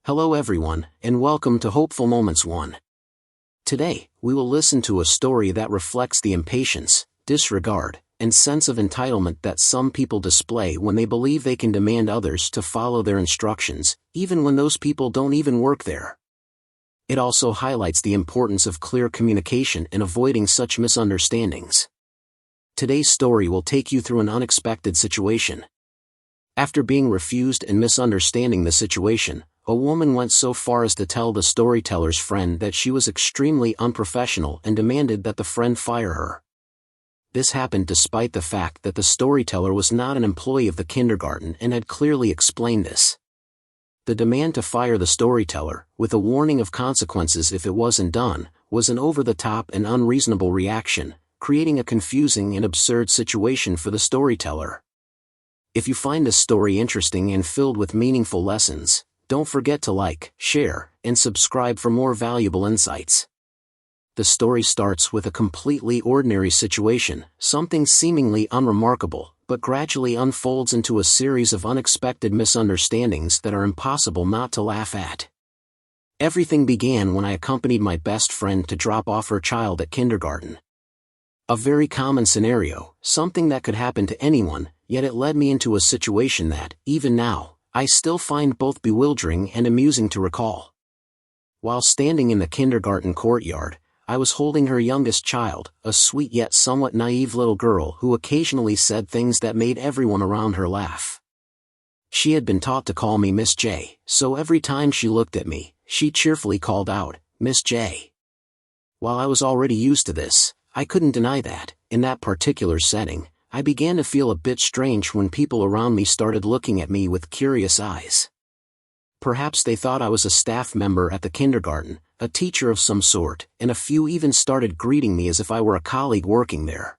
Hello everyone, and welcome to Hopeful Moments 1. Today, we will listen to a story that reflects the impatience, disregard, and sense of entitlement that some people display when they believe they can demand others to follow their instructions, even when those people don't even work there. It also highlights the importance of clear communication and avoiding such misunderstandings. Today's story will take you through an unexpected situation. After being refused and misunderstanding the situation, a woman went so far as to tell the storyteller's friend that she was extremely unprofessional and demanded that the friend fire her. This happened despite the fact that the storyteller was not an employee of the kindergarten and had clearly explained this. The demand to fire the storyteller, with a warning of consequences if it wasn't done, was an over-the-top and unreasonable reaction, creating a confusing and absurd situation for the storyteller. If you find this story interesting and filled with meaningful lessons, don't forget to like, share, and subscribe for more valuable insights. The story starts with a completely ordinary situation, something seemingly unremarkable, but gradually unfolds into a series of unexpected misunderstandings that are impossible not to laugh at. Everything began when I accompanied my best friend to drop off her child at kindergarten. A very common scenario, something that could happen to anyone, yet it led me into a situation that, even now, I still find both bewildering and amusing to recall. While standing in the kindergarten courtyard, I was holding her youngest child, a sweet yet somewhat naive little girl who occasionally said things that made everyone around her laugh. She had been taught to call me Miss J, so every time she looked at me, she cheerfully called out, "Miss J." While I was already used to this, I couldn't deny that, in that particular setting, I began to feel a bit strange when people around me started looking at me with curious eyes. Perhaps they thought I was a staff member at the kindergarten, a teacher of some sort, and a few even started greeting me as if I were a colleague working there.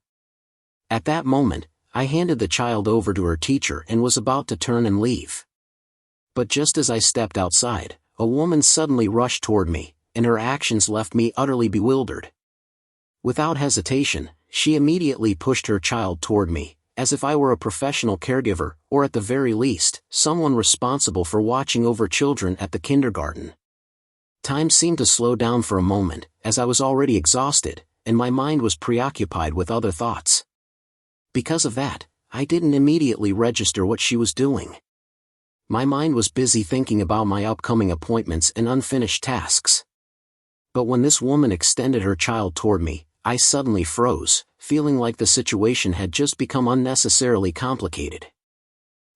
At that moment, I handed the child over to her teacher and was about to turn and leave. But just as I stepped outside, a woman suddenly rushed toward me, and her actions left me utterly bewildered. Without hesitation, she immediately pushed her child toward me, as if I were a professional caregiver, or at the very least, someone responsible for watching over children at the kindergarten. Time seemed to slow down for a moment, as I was already exhausted, and my mind was preoccupied with other thoughts. Because of that, I didn't immediately register what she was doing. My mind was busy thinking about my upcoming appointments and unfinished tasks. But when this woman extended her child toward me, I suddenly froze, feeling like the situation had just become unnecessarily complicated.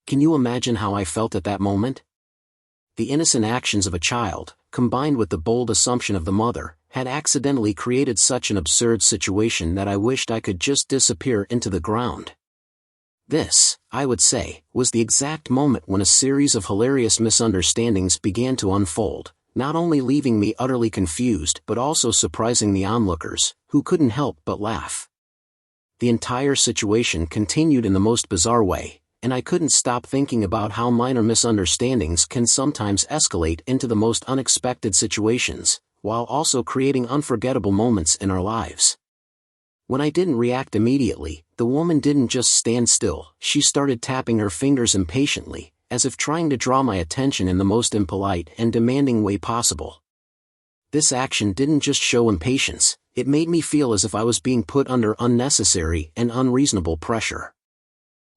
Can you imagine how I felt at that moment? The innocent actions of a child, combined with the bold assumption of the mother, had accidentally created such an absurd situation that I wished I could just disappear into the ground. This, I would say, was the exact moment when a series of hilarious misunderstandings began to unfold, not only leaving me utterly confused but also surprising the onlookers, who couldn't help but laugh. The entire situation continued in the most bizarre way, and I couldn't stop thinking about how minor misunderstandings can sometimes escalate into the most unexpected situations, while also creating unforgettable moments in our lives. When I didn't react immediately, the woman didn't just stand still, she started tapping her fingers impatiently, as if trying to draw my attention in the most impolite and demanding way possible. This action didn't just show impatience, it made me feel as if I was being put under unnecessary and unreasonable pressure.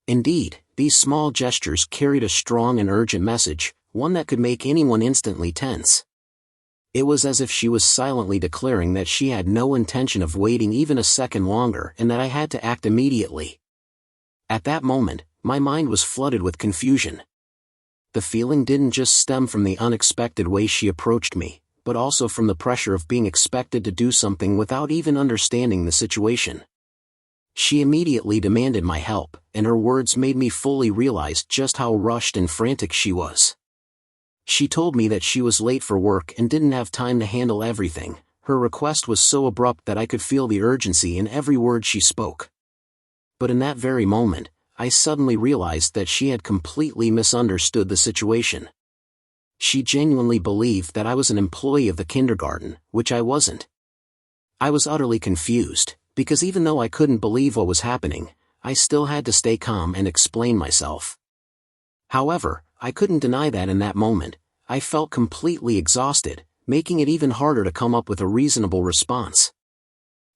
Indeed, these small gestures carried a strong and urgent message, one that could make anyone instantly tense. It was as if she was silently declaring that she had no intention of waiting even a second longer and that I had to act immediately. At that moment, my mind was flooded with confusion. The feeling didn't just stem from the unexpected way she approached me, but also from the pressure of being expected to do something without even understanding the situation. She immediately demanded my help, and her words made me fully realize just how rushed and frantic she was. She told me that she was late for work and didn't have time to handle everything. Her request was so abrupt that I could feel the urgency in every word she spoke. But in that very moment, I suddenly realized that she had completely misunderstood the situation. She genuinely believed that I was an employee of the kindergarten, which I wasn't. I was utterly confused, because even though I couldn't believe what was happening, I still had to stay calm and explain myself. However, I couldn't deny that in that moment, I felt completely exhausted, making it even harder to come up with a reasonable response.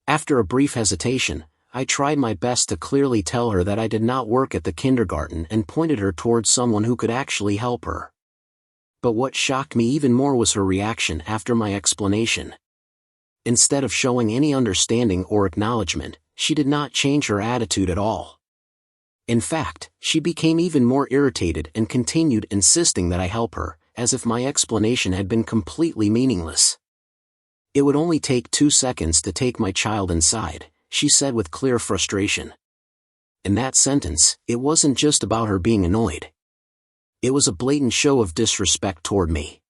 After a brief hesitation, I tried my best to clearly tell her that I did not work at the kindergarten and pointed her towards someone who could actually help her. But what shocked me even more was her reaction after my explanation. Instead of showing any understanding or acknowledgement, she did not change her attitude at all. In fact, she became even more irritated and continued insisting that I help her, as if my explanation had been completely meaningless. "It would only take 2 seconds to take my child inside," she said with clear frustration. In that sentence, it wasn't just about her being annoyed. It was a blatant show of disrespect toward me.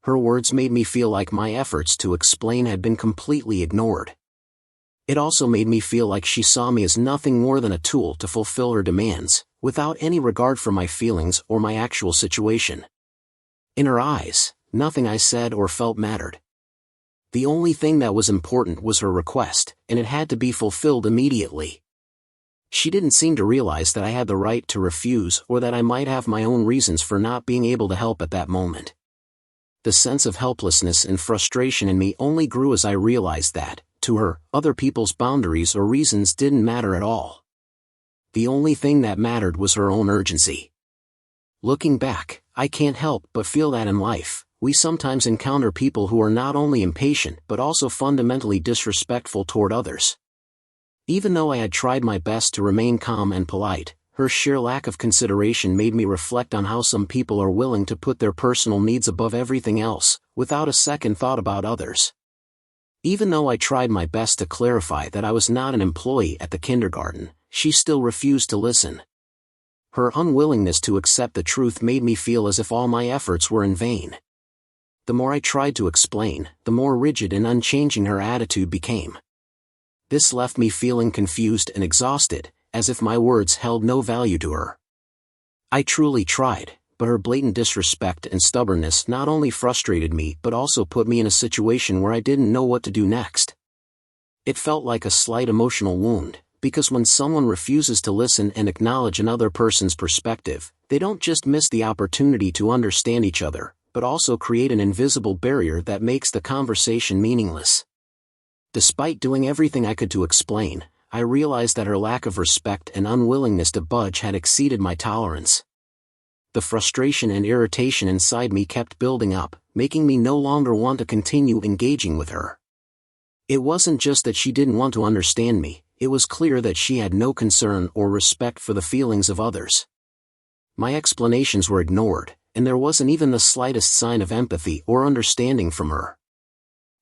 Her words made me feel like my efforts to explain had been completely ignored. It also made me feel like she saw me as nothing more than a tool to fulfill her demands, without any regard for my feelings or my actual situation. In her eyes, nothing I said or felt mattered. The only thing that was important was her request, and it had to be fulfilled immediately. She didn't seem to realize that I had the right to refuse or that I might have my own reasons for not being able to help at that moment. The sense of helplessness and frustration in me only grew as I realized that, to her, other people's boundaries or reasons didn't matter at all. The only thing that mattered was her own urgency. Looking back, I can't help but feel that in life, we sometimes encounter people who are not only impatient but also fundamentally disrespectful toward others. Even though I had tried my best to remain calm and polite, her sheer lack of consideration made me reflect on how some people are willing to put their personal needs above everything else, without a second thought about others. Even though I tried my best to clarify that I was not an employee at the kindergarten, she still refused to listen. Her unwillingness to accept the truth made me feel as if all my efforts were in vain. The more I tried to explain, the more rigid and unchanging her attitude became. This left me feeling confused and exhausted, as if my words held no value to her. I truly tried, but her blatant disrespect and stubbornness not only frustrated me but also put me in a situation where I didn't know what to do next. It felt like a slight emotional wound, because when someone refuses to listen and acknowledge another person's perspective, they don't just miss the opportunity to understand each other, but also create an invisible barrier that makes the conversation meaningless. Despite doing everything I could to explain, I realized that her lack of respect and unwillingness to budge had exceeded my tolerance. The frustration and irritation inside me kept building up, making me no longer want to continue engaging with her. It wasn't just that she didn't want to understand me, it was clear that she had no concern or respect for the feelings of others. My explanations were ignored, and there wasn't even the slightest sign of empathy or understanding from her.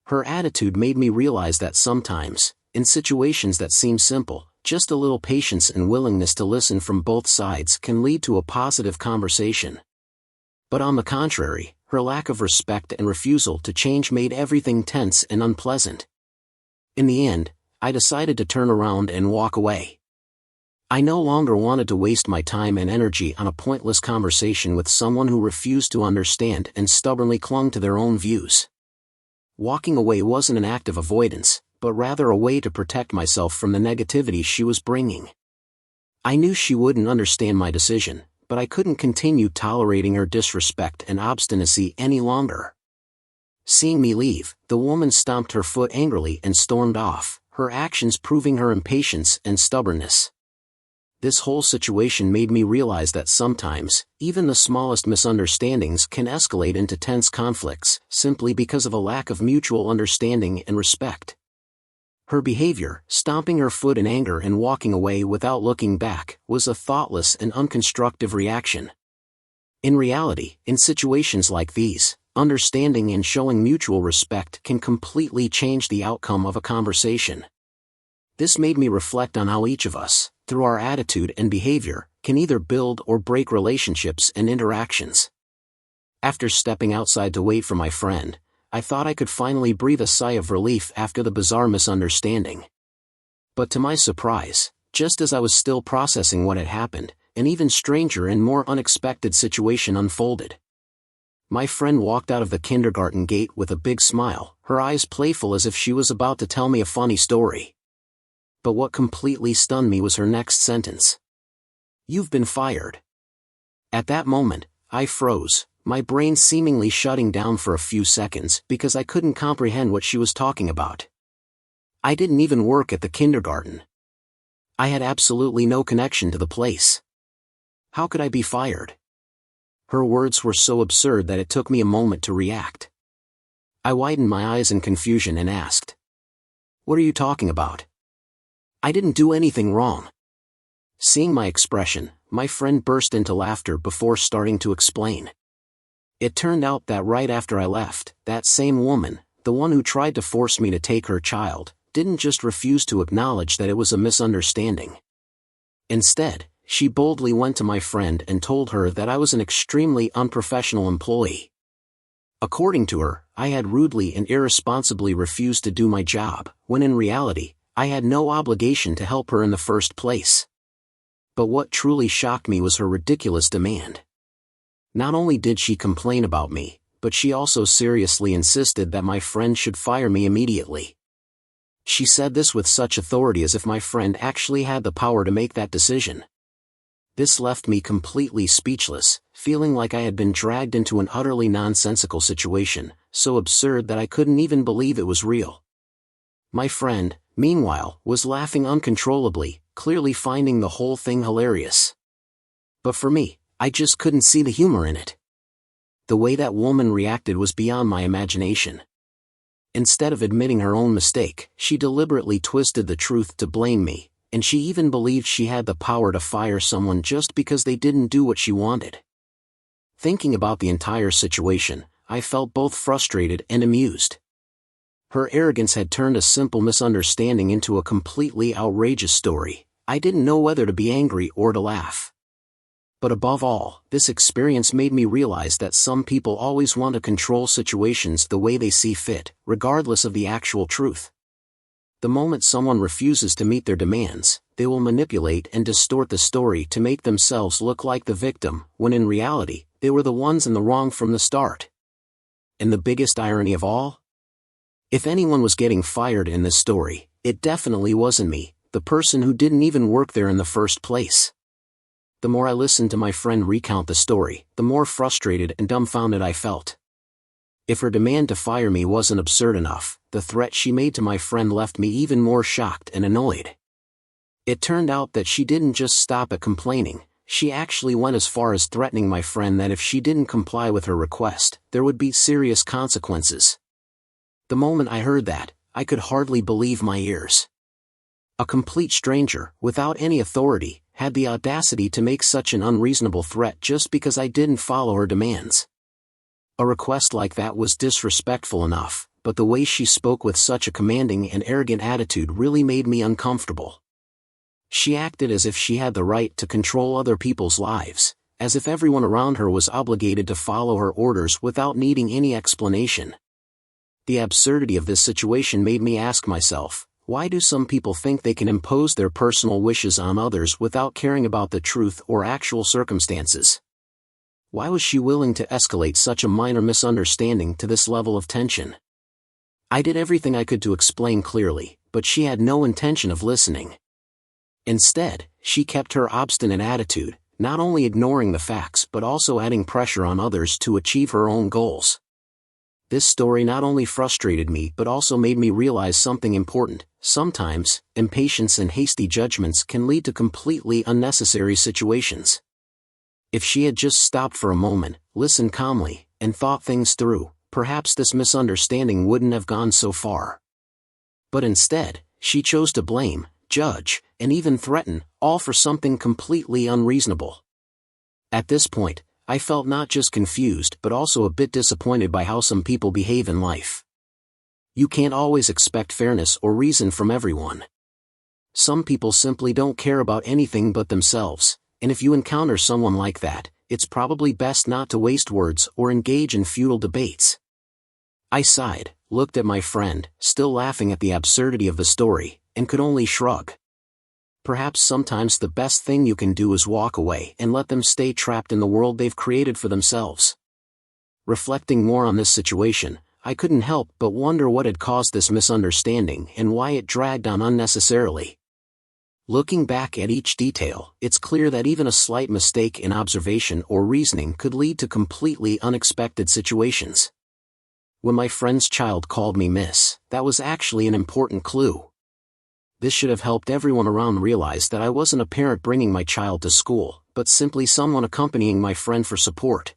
Her attitude made me realize that sometimes, in situations that seem simple, just a little patience and willingness to listen from both sides can lead to a positive conversation. But on the contrary, her lack of respect and refusal to change made everything tense and unpleasant. In the end, I decided to turn around and walk away. I no longer wanted to waste my time and energy on a pointless conversation with someone who refused to understand and stubbornly clung to their own views. Walking away wasn't an act of avoidance, but rather a way to protect myself from the negativity she was bringing. I knew she wouldn't understand my decision, but I couldn't continue tolerating her disrespect and obstinacy any longer. Seeing me leave, the woman stomped her foot angrily and stormed off, her actions proving her impatience and stubbornness. This whole situation made me realize that sometimes, even the smallest misunderstandings can escalate into tense conflicts, simply because of a lack of mutual understanding and respect. Her behavior, stomping her foot in anger and walking away without looking back, was a thoughtless and unconstructive reaction. In reality, in situations like these, understanding and showing mutual respect can completely change the outcome of a conversation. This made me reflect on how each of us, through our attitude and behavior, can either build or break relationships and interactions. After stepping outside to wait for my friend, I thought I could finally breathe a sigh of relief after the bizarre misunderstanding. But to my surprise, just as I was still processing what had happened, an even stranger and more unexpected situation unfolded. My friend walked out of the kindergarten gate with a big smile, her eyes playful as if she was about to tell me a funny story. But what completely stunned me was her next sentence. "You've been fired." At that moment, I froze, my brain seemingly shutting down for a few seconds because I couldn't comprehend what she was talking about. I didn't even work at the kindergarten. I had absolutely no connection to the place. How could I be fired? Her words were so absurd that it took me a moment to react. I widened my eyes in confusion and asked, "What are you talking about? I didn't do anything wrong." Seeing my expression, my friend burst into laughter before starting to explain. It turned out that right after I left, that same woman, the one who tried to force me to take her child, didn't just refuse to acknowledge that it was a misunderstanding. Instead, she boldly went to my friend and told her that I was an extremely unprofessional employee. According to her, I had rudely and irresponsibly refused to do my job, when in reality, I had no obligation to help her in the first place. But what truly shocked me was her ridiculous demand. Not only did she complain about me, but she also seriously insisted that my friend should fire me immediately. She said this with such authority as if my friend actually had the power to make that decision. This left me completely speechless, feeling like I had been dragged into an utterly nonsensical situation, so absurd that I couldn't even believe it was real. My friend, meanwhile, was laughing uncontrollably, clearly finding the whole thing hilarious. But for me, I just couldn't see the humor in it. The way that woman reacted was beyond my imagination. Instead of admitting her own mistake, she deliberately twisted the truth to blame me, and she even believed she had the power to fire someone just because they didn't do what she wanted. Thinking about the entire situation, I felt both frustrated and amused. Her arrogance had turned a simple misunderstanding into a completely outrageous story. I didn't know whether to be angry or to laugh. But above all, this experience made me realize that some people always want to control situations the way they see fit, regardless of the actual truth. The moment someone refuses to meet their demands, they will manipulate and distort the story to make themselves look like the victim, when in reality, they were the ones in the wrong from the start. And the biggest irony of all? If anyone was getting fired in this story, it definitely wasn't me, the person who didn't even work there in the first place. The more I listened to my friend recount the story, the more frustrated and dumbfounded I felt. If her demand to fire me wasn't absurd enough, the threat she made to my friend left me even more shocked and annoyed. It turned out that she didn't just stop at complaining, she actually went as far as threatening my friend that if she didn't comply with her request, there would be serious consequences. The moment I heard that, I could hardly believe my ears. A complete stranger, without any authority, had the audacity to make such an unreasonable threat just because I didn't follow her demands. A request like that was disrespectful enough, but the way she spoke with such a commanding and arrogant attitude really made me uncomfortable. She acted as if she had the right to control other people's lives, as if everyone around her was obligated to follow her orders without needing any explanation. The absurdity of this situation made me ask myself, why do some people think they can impose their personal wishes on others without caring about the truth or actual circumstances? Why was she willing to escalate such a minor misunderstanding to this level of tension? I did everything I could to explain clearly, but she had no intention of listening. Instead, she kept her obstinate attitude, not only ignoring the facts but also adding pressure on others to achieve her own goals. This story not only frustrated me but also made me realize something important. Sometimes, impatience and hasty judgments can lead to completely unnecessary situations. If she had just stopped for a moment, listened calmly, and thought things through, perhaps this misunderstanding wouldn't have gone so far. But instead, she chose to blame, judge, and even threaten, all for something completely unreasonable. At this point, I felt not just confused but also a bit disappointed by how some people behave in life. You can't always expect fairness or reason from everyone. Some people simply don't care about anything but themselves, and if you encounter someone like that, it's probably best not to waste words or engage in futile debates. I sighed, looked at my friend, still laughing at the absurdity of the story, and could only shrug. Perhaps sometimes the best thing you can do is walk away and let them stay trapped in the world they've created for themselves. Reflecting more on this situation, I couldn't help but wonder what had caused this misunderstanding and why it dragged on unnecessarily. Looking back at each detail, it's clear that even a slight mistake in observation or reasoning could lead to completely unexpected situations. When my friend's child called me miss, that was actually an important clue. This should have helped everyone around realize that I wasn't a parent bringing my child to school, but simply someone accompanying my friend for support.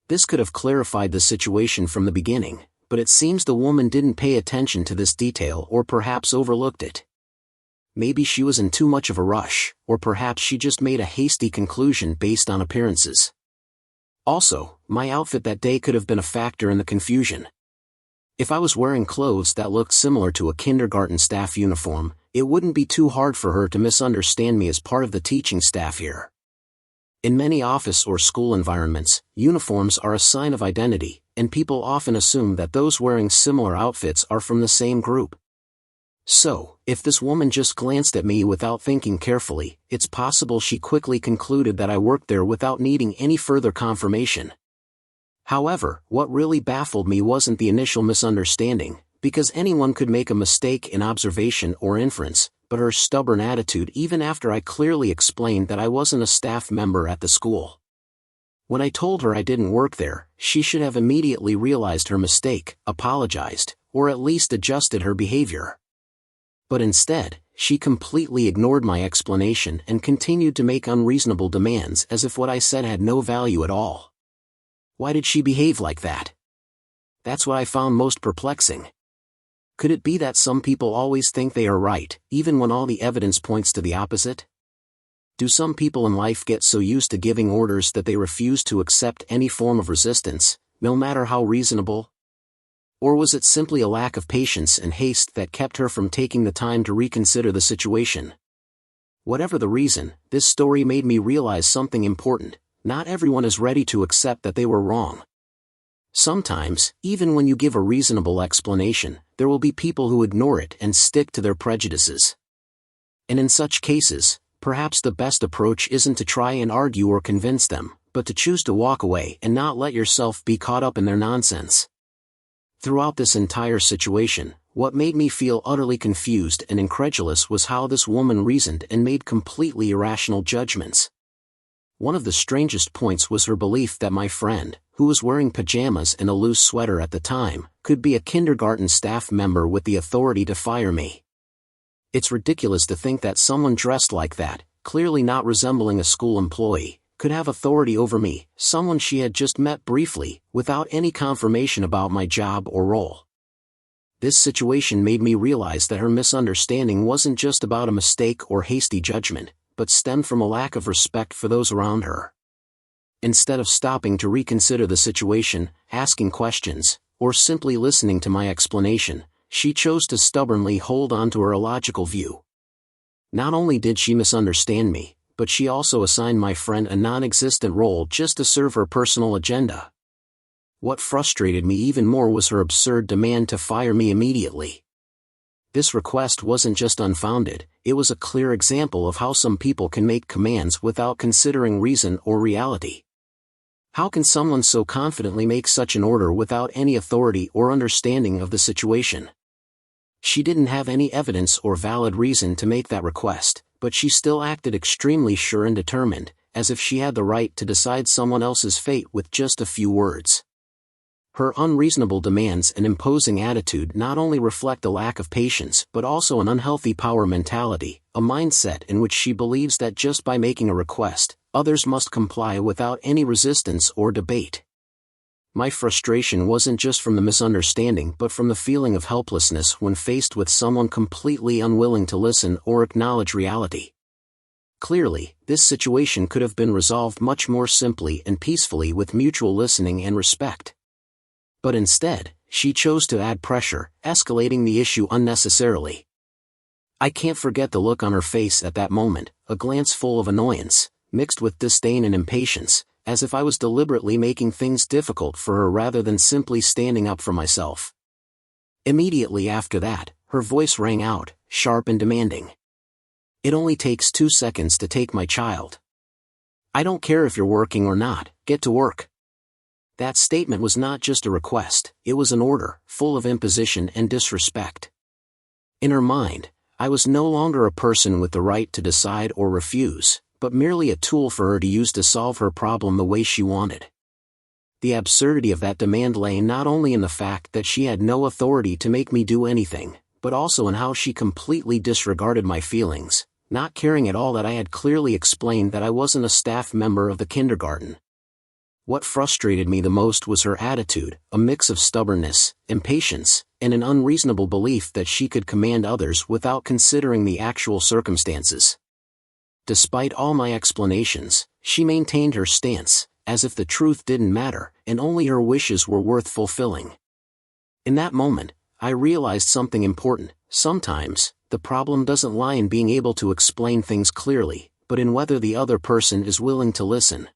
This could have clarified the situation from the beginning, but it seems the woman didn't pay attention to this detail or perhaps overlooked it. Maybe she was in too much of a rush, or perhaps she just made a hasty conclusion based on appearances. Also, my outfit that day could have been a factor in the confusion. If I was wearing clothes that looked similar to a kindergarten staff uniform, it wouldn't be too hard for her to misunderstand me as part of the teaching staff here. In many office or school environments, uniforms are a sign of identity, and people often assume that those wearing similar outfits are from the same group. So, if this woman just glanced at me without thinking carefully, it's possible she quickly concluded that I worked there without needing any further confirmation. However, what really baffled me wasn't the initial misunderstanding, because anyone could make a mistake in observation or inference, but her stubborn attitude even after I clearly explained that I wasn't a staff member at the school. When I told her I didn't work there, she should have immediately realized her mistake, apologized, or at least adjusted her behavior. But instead, she completely ignored my explanation and continued to make unreasonable demands as if what I said had no value at all. Why did she behave like that? That's what I found most perplexing. Could it be that some people always think they are right, even when all the evidence points to the opposite? Do some people in life get so used to giving orders that they refuse to accept any form of resistance, no matter how reasonable? Or was it simply a lack of patience and haste that kept her from taking the time to reconsider the situation? Whatever the reason, this story made me realize something important: not everyone is ready to accept that they were wrong. Sometimes, even when you give a reasonable explanation, there will be people who ignore it and stick to their prejudices. And in such cases, perhaps the best approach isn't to try and argue or convince them, but to choose to walk away and not let yourself be caught up in their nonsense. Throughout this entire situation, what made me feel utterly confused and incredulous was how this woman reasoned and made completely irrational judgments. One of the strangest points was her belief that my friend, who was wearing pajamas and a loose sweater at the time, could be a kindergarten staff member with the authority to fire me. It's ridiculous to think that someone dressed like that, clearly not resembling a school employee, could have authority over me, someone she had just met briefly, without any confirmation about my job or role. This situation made me realize that her misunderstanding wasn't just about a mistake or hasty judgment, but stemmed from a lack of respect for those around her. Instead of stopping to reconsider the situation, asking questions, or simply listening to my explanation, she chose to stubbornly hold on to her illogical view. Not only did she misunderstand me, but she also assigned my friend a non-existent role just to serve her personal agenda. What frustrated me even more was her absurd demand to fire me immediately. This request wasn't just unfounded, it was a clear example of how some people can make commands without considering reason or reality. How can someone so confidently make such an order without any authority or understanding of the situation? She didn't have any evidence or valid reason to make that request, but she still acted extremely sure and determined, as if she had the right to decide someone else's fate with just a few words. Her unreasonable demands and imposing attitude not only reflect a lack of patience but also an unhealthy power mentality, a mindset in which she believes that just by making a request, others must comply without any resistance or debate. My frustration wasn't just from the misunderstanding but from the feeling of helplessness when faced with someone completely unwilling to listen or acknowledge reality. Clearly, this situation could have been resolved much more simply and peacefully with mutual listening and respect. But instead, she chose to add pressure, escalating the issue unnecessarily. I can't forget the look on her face at that moment, a glance full of annoyance, mixed with disdain and impatience, as if I was deliberately making things difficult for her rather than simply standing up for myself. Immediately after that, her voice rang out, sharp and demanding. "It only takes 2 seconds to take my child. I don't care if you're working or not, get to work." That statement was not just a request, it was an order, full of imposition and disrespect. In her mind, I was no longer a person with the right to decide or refuse, but merely a tool for her to use to solve her problem the way she wanted. The absurdity of that demand lay not only in the fact that she had no authority to make me do anything, but also in how she completely disregarded my feelings, not caring at all that I had clearly explained that I wasn't a staff member of the kindergarten. What frustrated me the most was her attitude, a mix of stubbornness, impatience, and an unreasonable belief that she could command others without considering the actual circumstances. Despite all my explanations, she maintained her stance, as if the truth didn't matter, and only her wishes were worth fulfilling. In that moment, I realized something important. Sometimes, the problem doesn't lie in being able to explain things clearly, but in whether the other person is willing to listen.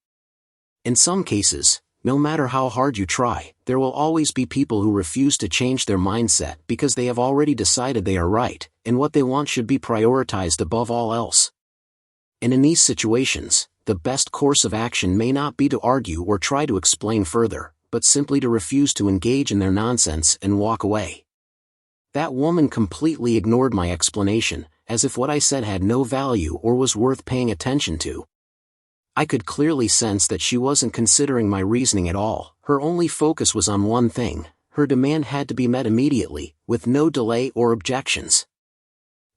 In some cases, no matter how hard you try, there will always be people who refuse to change their mindset because they have already decided they are right, and what they want should be prioritized above all else. And in these situations, the best course of action may not be to argue or try to explain further, but simply to refuse to engage in their nonsense and walk away. That woman completely ignored my explanation, as if what I said had no value or was worth paying attention to. I could clearly sense that she wasn't considering my reasoning at all. Her only focus was on one thing: her demand had to be met immediately, with no delay or objections.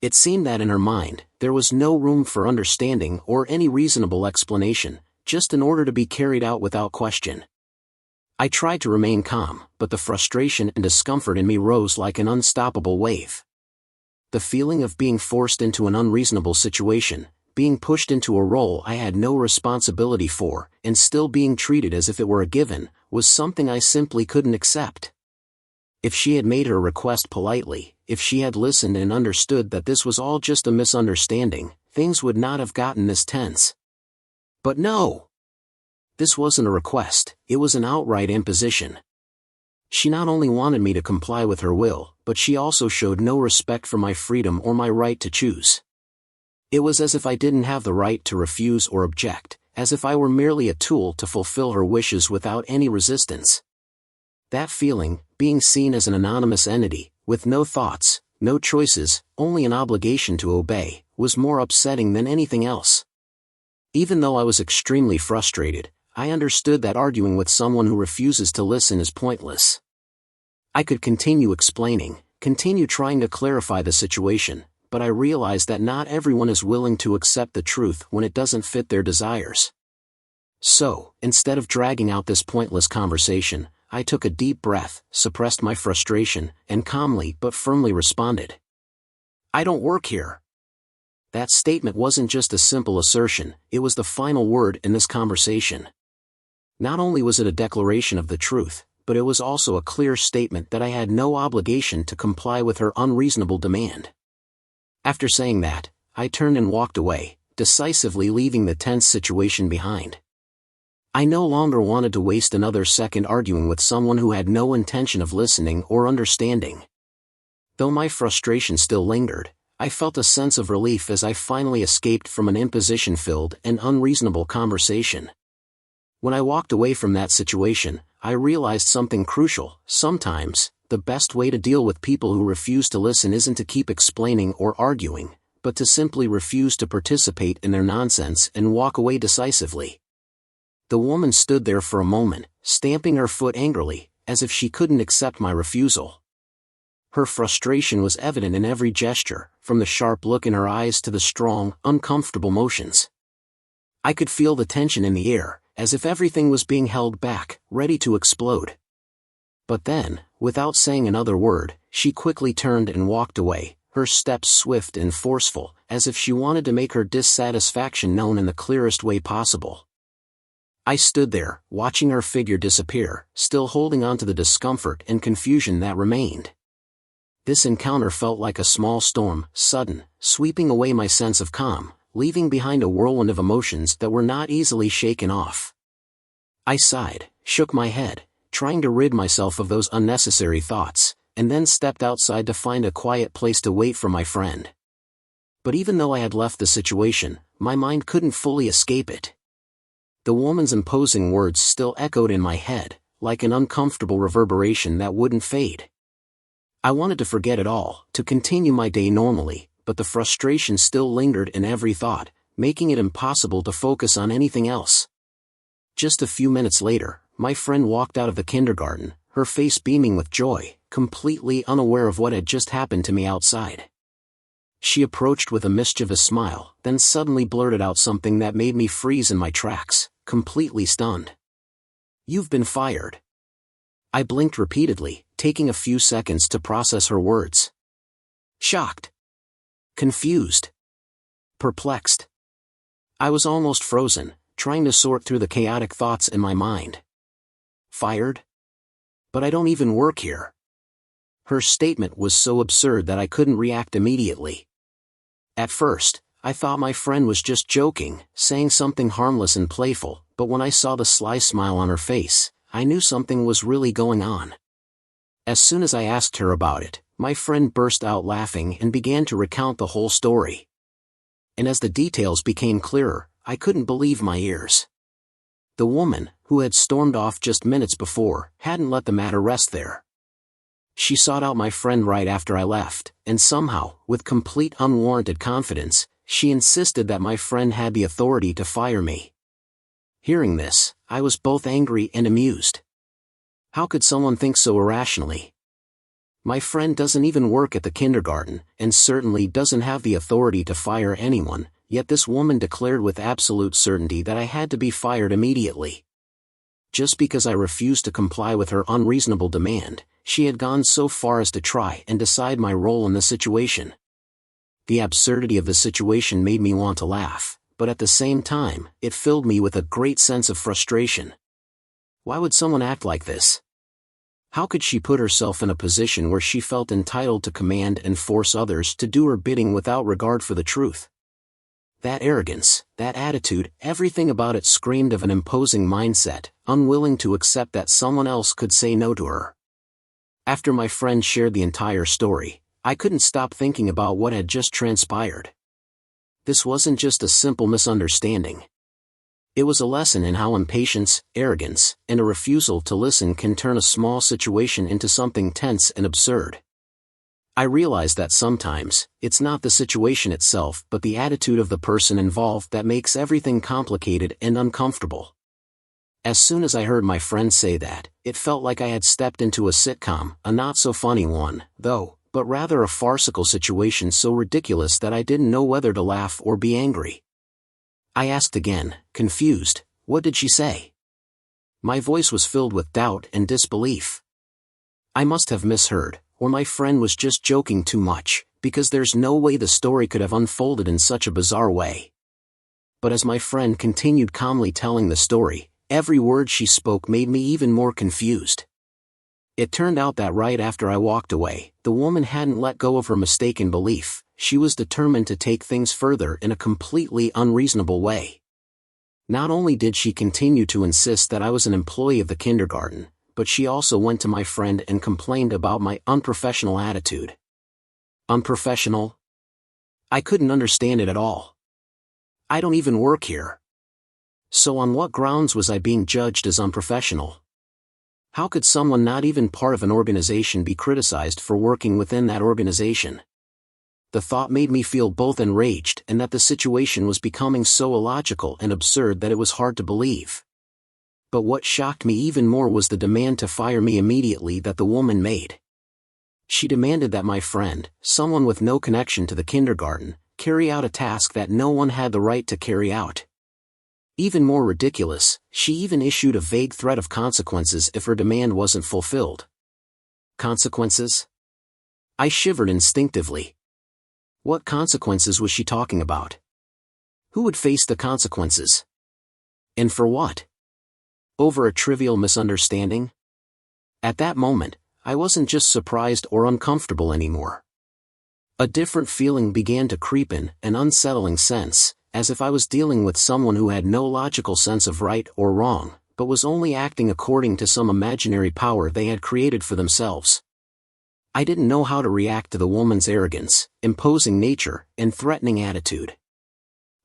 It seemed that in her mind, there was no room for understanding or any reasonable explanation, just an order to be carried out without question. I tried to remain calm, but the frustration and discomfort in me rose like an unstoppable wave. The feeling of being forced into an unreasonable situation, being pushed into a role I had no responsibility for, and still being treated as if it were a given, was something I simply couldn't accept. If she had made her request politely, if she had listened and understood that this was all just a misunderstanding, things would not have gotten this tense. But no! This wasn't a request, it was an outright imposition. She not only wanted me to comply with her will, but she also showed no respect for my freedom or my right to choose. It was as if I didn't have the right to refuse or object, as if I were merely a tool to fulfill her wishes without any resistance. That feeling, being seen as an anonymous entity, with no thoughts, no choices, only an obligation to obey, was more upsetting than anything else. Even though I was extremely frustrated, I understood that arguing with someone who refuses to listen is pointless. I could continue explaining, continue trying to clarify the situation, but I realized that not everyone is willing to accept the truth when it doesn't fit their desires. So, instead of dragging out this pointless conversation, I took a deep breath, suppressed my frustration, and calmly but firmly responded. "I don't work here." That statement wasn't just a simple assertion, it was the final word in this conversation. Not only was it a declaration of the truth, but it was also a clear statement that I had no obligation to comply with her unreasonable demand. After saying that, I turned and walked away, decisively leaving the tense situation behind. I no longer wanted to waste another second arguing with someone who had no intention of listening or understanding. Though my frustration still lingered, I felt a sense of relief as I finally escaped from an imposition-filled and unreasonable conversation. When I walked away from that situation, I realized something crucial. Sometimes, the best way to deal with people who refuse to listen isn't to keep explaining or arguing, but to simply refuse to participate in their nonsense and walk away decisively. The woman stood there for a moment, stamping her foot angrily, as if she couldn't accept my refusal. Her frustration was evident in every gesture, from the sharp look in her eyes to the strong, uncomfortable motions. I could feel the tension in the air, as if everything was being held back, ready to explode. But then, without saying another word, she quickly turned and walked away, her steps swift and forceful, as if she wanted to make her dissatisfaction known in the clearest way possible. I stood there, watching her figure disappear, still holding on to the discomfort and confusion that remained. This encounter felt like a small storm, sudden, sweeping away my sense of calm, leaving behind a whirlwind of emotions that were not easily shaken off. I sighed, shook my head, trying to rid myself of those unnecessary thoughts, and then stepped outside to find a quiet place to wait for my friend. But even though I had left the situation, my mind couldn't fully escape it. The woman's imposing words still echoed in my head, like an uncomfortable reverberation that wouldn't fade. I wanted to forget it all, to continue my day normally, but the frustration still lingered in every thought, making it impossible to focus on anything else. Just a few minutes later, my friend walked out of the kindergarten, her face beaming with joy, completely unaware of what had just happened to me outside. She approached with a mischievous smile, then suddenly blurted out something that made me freeze in my tracks, completely stunned. "You've been fired." I blinked repeatedly, taking a few seconds to process her words. Shocked. Confused. Perplexed. I was almost frozen, trying to sort through the chaotic thoughts in my mind. Fired? But I don't even work here. Her statement was so absurd that I couldn't react immediately. At first, I thought my friend was just joking, saying something harmless and playful, but when I saw the sly smile on her face, I knew something was really going on. As soon as I asked her about it, my friend burst out laughing and began to recount the whole story. And as the details became clearer, I couldn't believe my ears. The woman, who had stormed off just minutes before, hadn't let the matter rest there. She sought out my friend right after I left, and somehow, with complete unwarranted confidence, she insisted that my friend had the authority to fire me. Hearing this, I was both angry and amused. How could someone think so irrationally? My friend doesn't even work at the kindergarten, and certainly doesn't have the authority to fire anyone, yet this woman declared with absolute certainty that I had to be fired immediately. Just because I refused to comply with her unreasonable demand, she had gone so far as to try and decide my role in the situation. The absurdity of the situation made me want to laugh, but at the same time, it filled me with a great sense of frustration. Why would someone act like this? How could she put herself in a position where she felt entitled to command and force others to do her bidding without regard for the truth? That arrogance, that attitude, everything about it screamed of an imposing mindset, unwilling to accept that someone else could say no to her. After my friend shared the entire story, I couldn't stop thinking about what had just transpired. This wasn't just a simple misunderstanding. It was a lesson in how impatience, arrogance, and a refusal to listen can turn a small situation into something tense and absurd. I realized that sometimes, it's not the situation itself but the attitude of the person involved that makes everything complicated and uncomfortable. As soon as I heard my friend say that, it felt like I had stepped into a sitcom, a not-so-funny one, though, but rather a farcical situation so ridiculous that I didn't know whether to laugh or be angry. I asked again, confused, "What did she say?" My voice was filled with doubt and disbelief. I must have misheard, or my friend was just joking too much, because there's no way the story could have unfolded in such a bizarre way. But as my friend continued calmly telling the story, every word she spoke made me even more confused. It turned out that right after I walked away, the woman hadn't let go of her mistaken belief. She was determined to take things further in a completely unreasonable way. Not only did she continue to insist that I was an employee of the kindergarten, but she also went to my friend and complained about my unprofessional attitude. Unprofessional? I couldn't understand it at all. I don't even work here. So on what grounds was I being judged as unprofessional? How could someone not even part of an organization be criticized for working within that organization? The thought made me feel both enraged and that the situation was becoming so illogical and absurd that it was hard to believe. But what shocked me even more was the demand to fire me immediately that the woman made. She demanded that my friend, someone with no connection to the kindergarten, carry out a task that no one had the right to carry out. Even more ridiculous, she even issued a vague threat of consequences if her demand wasn't fulfilled. Consequences? I shivered instinctively. What consequences was she talking about? Who would face the consequences? And for what? Over a trivial misunderstanding? At that moment, I wasn't just surprised or uncomfortable anymore. A different feeling began to creep in, an unsettling sense, as if I was dealing with someone who had no logical sense of right or wrong, but was only acting according to some imaginary power they had created for themselves. I didn't know how to react to the woman's arrogance, imposing nature, and threatening attitude.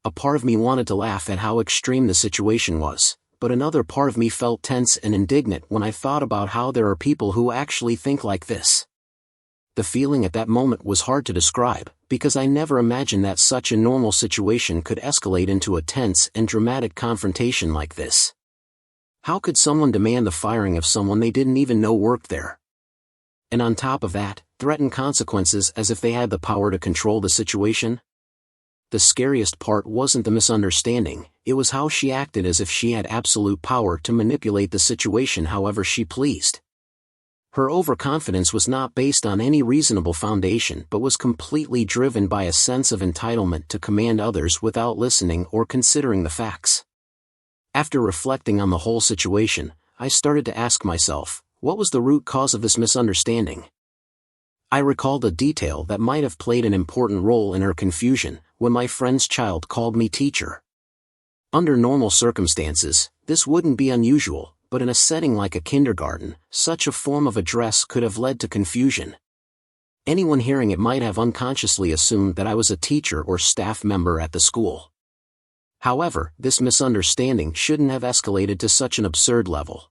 A part of me wanted to laugh at how extreme the situation was, but another part of me felt tense and indignant when I thought about how there are people who actually think like this. The feeling at that moment was hard to describe, because I never imagined that such a normal situation could escalate into a tense and dramatic confrontation like this. How could someone demand the firing of someone they didn't even know worked there? And on top of that, threaten consequences as if they had the power to control the situation? The scariest part wasn't the misunderstanding, it was how she acted as if she had absolute power to manipulate the situation however she pleased. Her overconfidence was not based on any reasonable foundation but was completely driven by a sense of entitlement to command others without listening or considering the facts. After reflecting on the whole situation, I started to ask myself, what was the root cause of this misunderstanding? I recalled a detail that might have played an important role in her confusion, when my friend's child called me teacher. Under normal circumstances, this wouldn't be unusual, but in a setting like a kindergarten, such a form of address could have led to confusion. Anyone hearing it might have unconsciously assumed that I was a teacher or staff member at the school. However, this misunderstanding shouldn't have escalated to such an absurd level.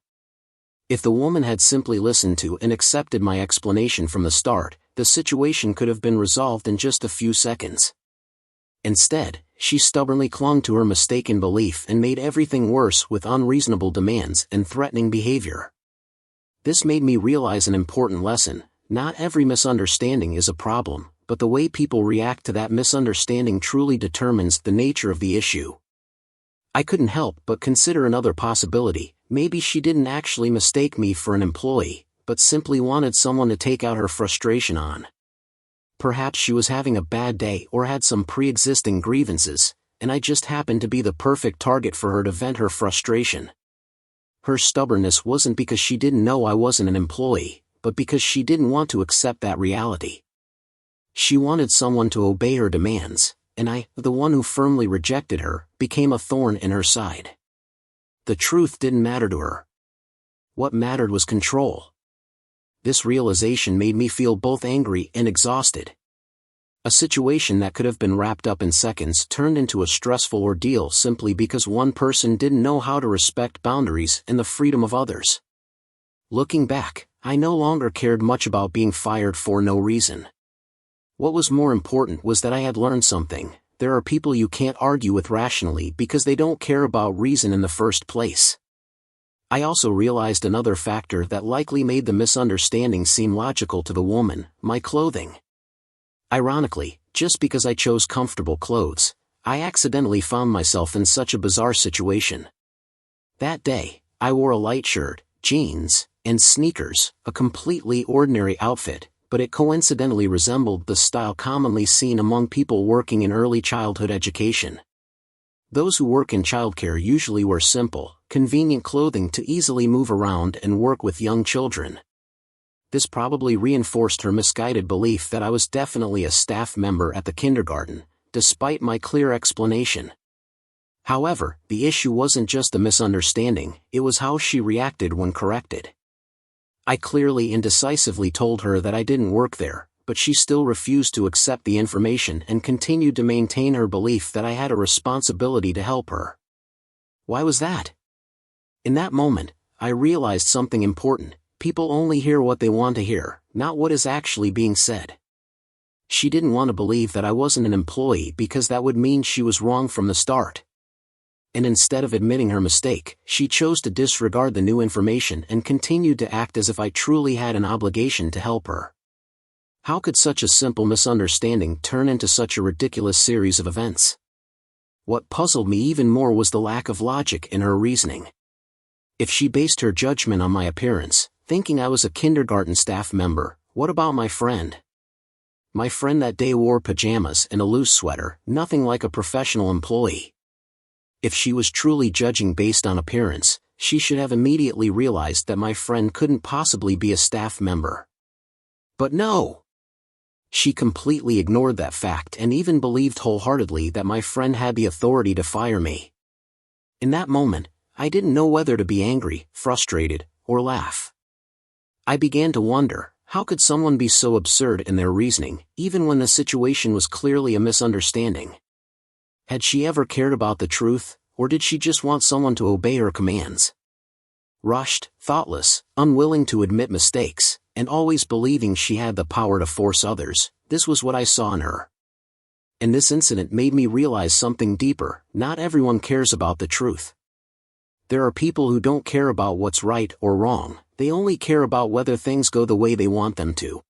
If the woman had simply listened to and accepted my explanation from the start, the situation could have been resolved in just a few seconds. Instead, she stubbornly clung to her mistaken belief and made everything worse with unreasonable demands and threatening behavior. This made me realize an important lesson: not every misunderstanding is a problem, but the way people react to that misunderstanding truly determines the nature of the issue. I couldn't help but consider another possibility: maybe she didn't actually mistake me for an employee, but simply wanted someone to take out her frustration on. Perhaps she was having a bad day or had some pre-existing grievances, and I just happened to be the perfect target for her to vent her frustration. Her stubbornness wasn't because she didn't know I wasn't an employee, but because she didn't want to accept that reality. She wanted someone to obey her demands, and I, the one who firmly rejected her, became a thorn in her side. The truth didn't matter to her. What mattered was control. This realization made me feel both angry and exhausted. A situation that could have been wrapped up in seconds turned into a stressful ordeal simply because one person didn't know how to respect boundaries and the freedom of others. Looking back, I no longer cared much about being fired for no reason. What was more important was that I had learned something: there are people you can't argue with rationally because they don't care about reason in the first place. I also realized another factor that likely made the misunderstanding seem logical to the woman: my clothing. Ironically, just because I chose comfortable clothes, I accidentally found myself in such a bizarre situation. That day, I wore a light shirt, jeans, and sneakers, a completely ordinary outfit, but it coincidentally resembled the style commonly seen among people working in early childhood education. Those who work in childcare usually wear simple, convenient clothing to easily move around and work with young children. This probably reinforced her misguided belief that I was definitely a staff member at the kindergarten, despite my clear explanation. However, the issue wasn't just the misunderstanding, it was how she reacted when corrected. I clearly and decisively told her that I didn't work there, but she still refused to accept the information and continued to maintain her belief that I had a responsibility to help her. Why was that? In that moment, I realized something important: people only hear what they want to hear, not what is actually being said. She didn't want to believe that I wasn't an employee because that would mean she was wrong from the start. And instead of admitting her mistake, she chose to disregard the new information and continued to act as if I truly had an obligation to help her. How could such a simple misunderstanding turn into such a ridiculous series of events? What puzzled me even more was the lack of logic in her reasoning. If she based her judgment on my appearance, thinking I was a kindergarten staff member, what about my friend? My friend that day wore pajamas and a loose sweater, nothing like a professional employee. If she was truly judging based on appearance, she should have immediately realized that my friend couldn't possibly be a staff member. But no! She completely ignored that fact and even believed wholeheartedly that my friend had the authority to fire me. In that moment, I didn't know whether to be angry, frustrated, or laugh. I began to wonder, how could someone be so absurd in their reasoning, even when the situation was clearly a misunderstanding? Had she ever cared about the truth, or did she just want someone to obey her commands? Rushed, thoughtless, unwilling to admit mistakes, and always believing she had the power to force others. This was what I saw in her. And this incident made me realize something deeper: not everyone cares about the truth. There are people who don't care about what's right or wrong, they only care about whether things go the way they want them to.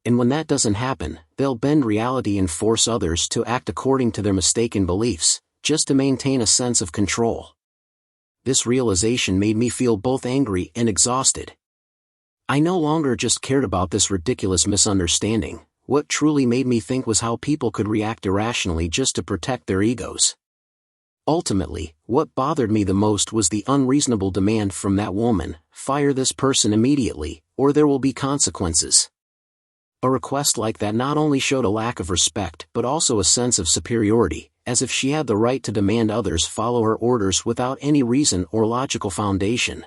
And when that doesn't happen, they'll bend reality and force others to act according to their mistaken beliefs, just to maintain a sense of control. This realization made me feel both angry and exhausted. I no longer just cared about this ridiculous misunderstanding. What truly made me think was how people could react irrationally just to protect their egos. Ultimately, what bothered me the most was the unreasonable demand from that woman: fire this person immediately, or there will be consequences. A request like that not only showed a lack of respect but also a sense of superiority, as if she had the right to demand others follow her orders without any reason or logical foundation.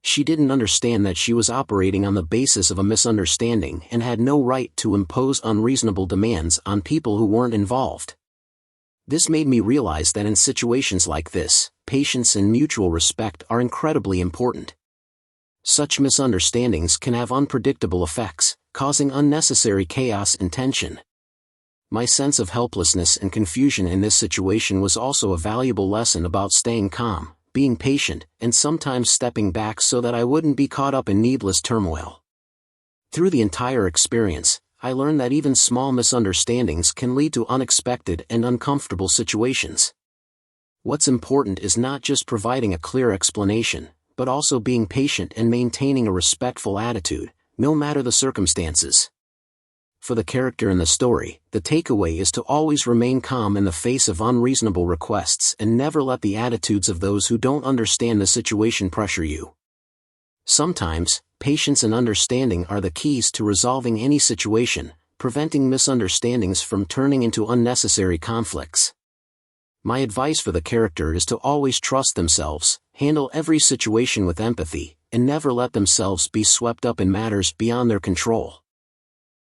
She didn't understand that she was operating on the basis of a misunderstanding and had no right to impose unreasonable demands on people who weren't involved. This made me realize that in situations like this, patience and mutual respect are incredibly important. Such misunderstandings can have unpredictable effects, causing unnecessary chaos and tension. My sense of helplessness and confusion in this situation was also a valuable lesson about staying calm, being patient, and sometimes stepping back so that I wouldn't be caught up in needless turmoil. Through the entire experience, I learned that even small misunderstandings can lead to unexpected and uncomfortable situations. What's important is not just providing a clear explanation, but also being patient and maintaining a respectful attitude, no matter the circumstances. For the character in the story, the takeaway is to always remain calm in the face of unreasonable requests and never let the attitudes of those who don't understand the situation pressure you. Sometimes, patience and understanding are the keys to resolving any situation, preventing misunderstandings from turning into unnecessary conflicts. My advice for the character is to always trust themselves, handle every situation with empathy, and never let themselves be swept up in matters beyond their control.